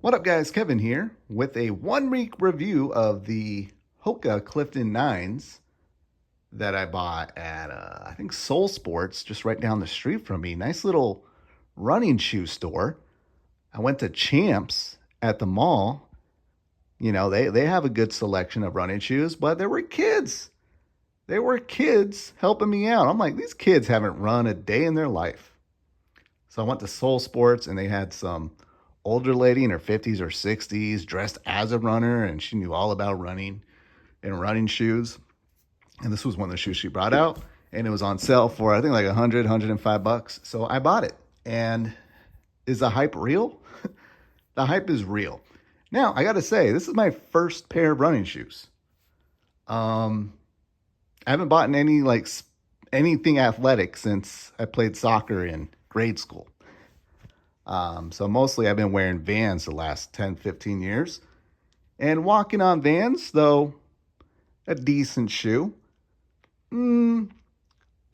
What up, guys? Kevin here with a 1 week review of the Hoka Clifton 9s that I bought at, I think, Soul Sports, just right down the street from me. Nice little running shoe store. I went to Champs at the mall. You know, they have a good selection of running shoes, but there were kids. There were kids helping me out. I'm like, these kids haven't run a day in their life. So I went to Soul Sports and they had some older lady in her 50s or 60s dressed as a runner, and she knew all about running and running shoes. And this was one of the shoes she brought out, and it was on sale for I think like 105 bucks. So I bought it. And is the hype real? The hype is real. Now, I got to say, this is my first pair of running shoes. I haven't bought anything athletic since I played soccer in grade school. So mostly I've been wearing Vans the last 10, 15 years. And walking on Vans, though a decent shoe.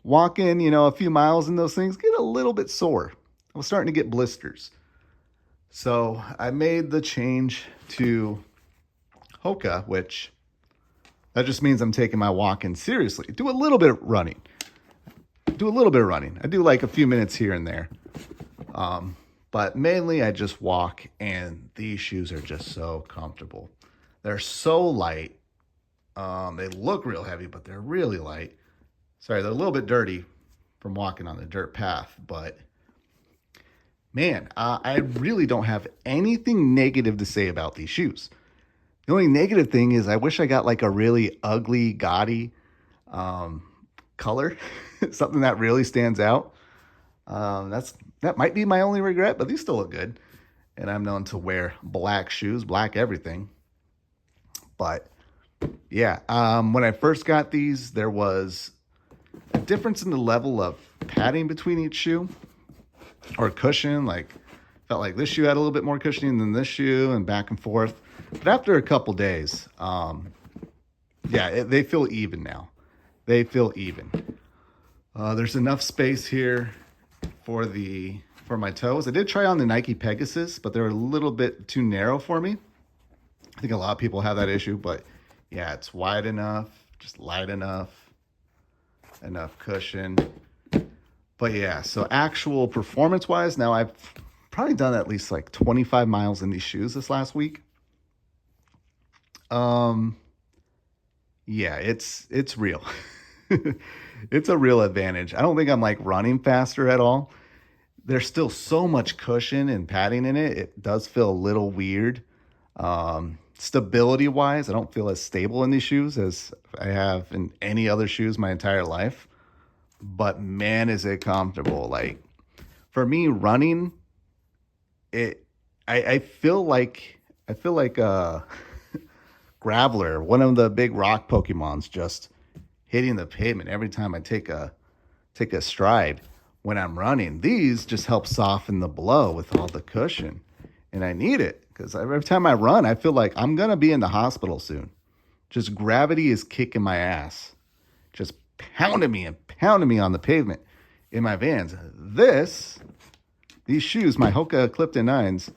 Walking, a few miles in those things, get a little bit sore. I was starting to get blisters. So I made the change to Hoka, which that just means I'm taking my walking seriously. Do a little bit of running. I do like a few minutes here and there. But mainly I just walk, and these shoes are just so comfortable. They're so light. They look real heavy, but they're really light. Sorry, they're a little bit dirty from walking on the dirt path, but man, I really don't have anything negative to say about these shoes. The only negative thing is I wish I got like a really ugly, gaudy color, something that really stands out. That might be my only regret, but these still look good. And I'm known to wear black shoes, black everything. But yeah, when I first got these, there was a difference in the level of padding between each shoe or cushion. Like, felt like this shoe had a little bit more cushioning than this shoe, and back and forth. But after a couple days, they feel even now. They feel even. There's enough space here for my toes. I did try on the Nike Pegasus, but they're a little bit too narrow for me. I think a lot of people have that issue, but yeah, it's wide enough, just light enough cushion. But yeah, so actual performance wise, now I've probably done at least like 25 miles in these shoes this last week. Yeah, it's real. It's a real advantage. I don't think I'm like running faster at all. There's still so much cushion and padding in it. It does feel a little weird. Stability wise, I don't feel as stable in these shoes as I have in any other shoes my entire life. But man, is it comfortable. Like, for me, running, I feel like Graveler, one of the big rock Pokemons, just hitting the pavement every time I take a stride when I'm running. These just help soften the blow with all the cushion, and I need it because every time I run, I feel like I'm gonna be in the hospital soon. Just gravity is kicking my ass, just pounding me on the pavement in my Vans. These shoes, my Hoka Clifton 9s,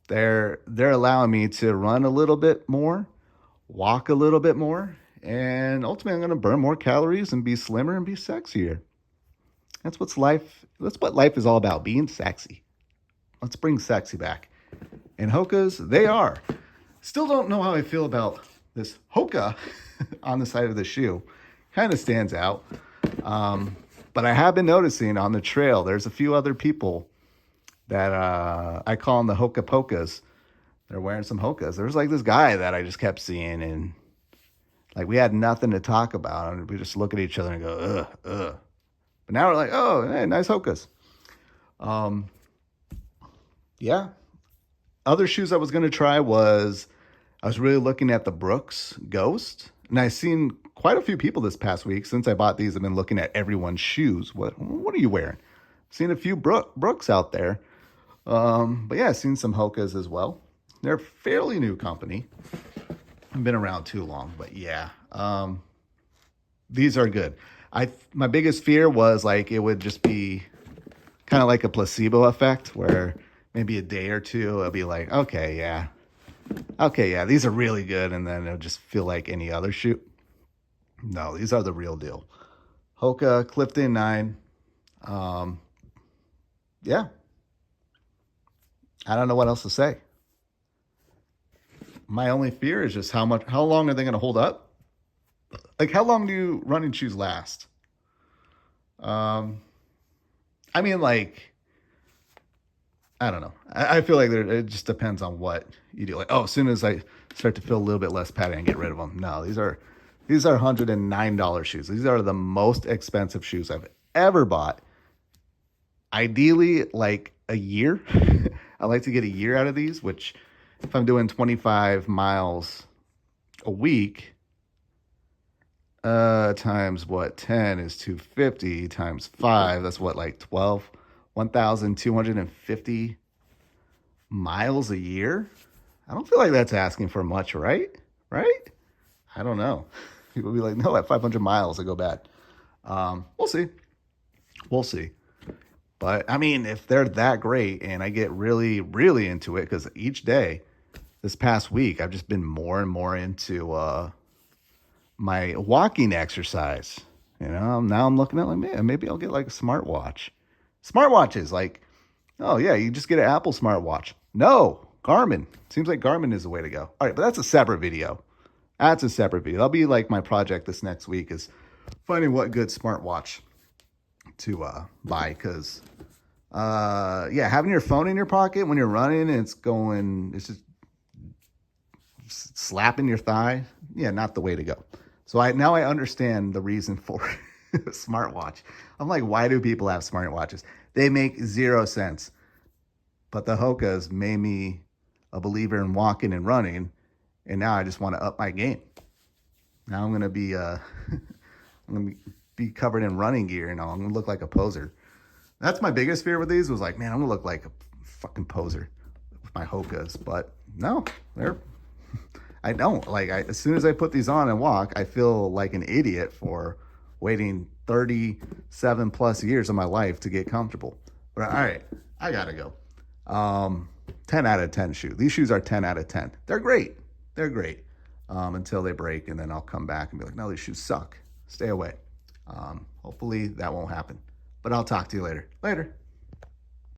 they're allowing me to run a little bit more, walk a little bit more, and ultimately I'm going to burn more calories and be slimmer and be sexier. That's what life is all about, being sexy. Let's bring sexy back. And Hokas, they are. Still don't know how I feel about this Hoka on the side of the shoe. Kind of stands out. But I have been noticing on the trail, there's a few other people that I call them the Hoka Pokas. They're wearing some Hokas. There was like this guy that I just kept seeing, and like we had nothing to talk about, and we just look at each other and go, ugh. But now we're like, oh, hey, nice Hokas. Yeah. Other shoes I was going to try I was really looking at the Brooks Ghost, and I've seen quite a few people this past week since I bought these. I've been looking at everyone's shoes. What are you wearing? I've seen a few Brooks out there. But yeah, I've seen some Hokas as well. They're a fairly new company. I've been around too long, but yeah, these are good. My biggest fear was like it would just be kind of like a placebo effect where maybe a day or two, I'll be like, okay, yeah, these are really good. And then it'll just feel like any other shoe. No, these are the real deal. Hoka Clifton 9. Um, yeah, I don't know what else to say. My only fear is just how long are they going to hold up? Like, how long do running shoes last? Um, I mean, like, I don't know. I feel like it just depends on what you do. Like, oh, as soon as I start to feel a little bit less padding, I get rid of them. No, these are $109 shoes. These are the most expensive shoes I've ever bought. Ideally, like a year. I like to get a year out of these, which if I'm doing 25 miles a week, times what, 10 is 250 times 5. That's what, like 12, 1,250 miles a year. I don't feel like that's asking for much, right? Right? I don't know. People be like, no, at 500 miles, I go bad. We'll see. We'll see. But I mean, if they're that great and I get really, really into it, because each day this past week, I've just been more and more into my walking exercise. You know, now I'm looking at like, man, maybe I'll get like a smartwatch. Smartwatches, like, oh yeah, you just get an Apple smartwatch. No, Garmin. Seems like Garmin is the way to go. All right, but that's a separate video. That's a separate video. That'll be like my project this next week is finding what good smartwatch to buy, because yeah, having your phone in your pocket when you're running, it's just slapping your thigh. Yeah, not the way to go. So now I understand the reason for a smartwatch. I'm like, why do people have smartwatches? They make zero sense. But the Hokas made me a believer in walking and running, and now I just want to up my game. Now I'm gonna be I'm gonna be covered in running gear, and I'm gonna look like a poser. That's my biggest fear with these, was like, man, I'm gonna look like a fucking poser with my Hokas. But no, I don't. Like, as soon as I put these on and walk, I feel like an idiot for waiting 37 plus years of my life to get comfortable. But all right, I gotta go. 10 out of 10 shoe. These shoes are 10 out of 10. They're great. They're great. Until they break, and then I'll come back and be like, no, these shoes suck. Stay away. Hopefully that won't happen. But I'll talk to you later. Later.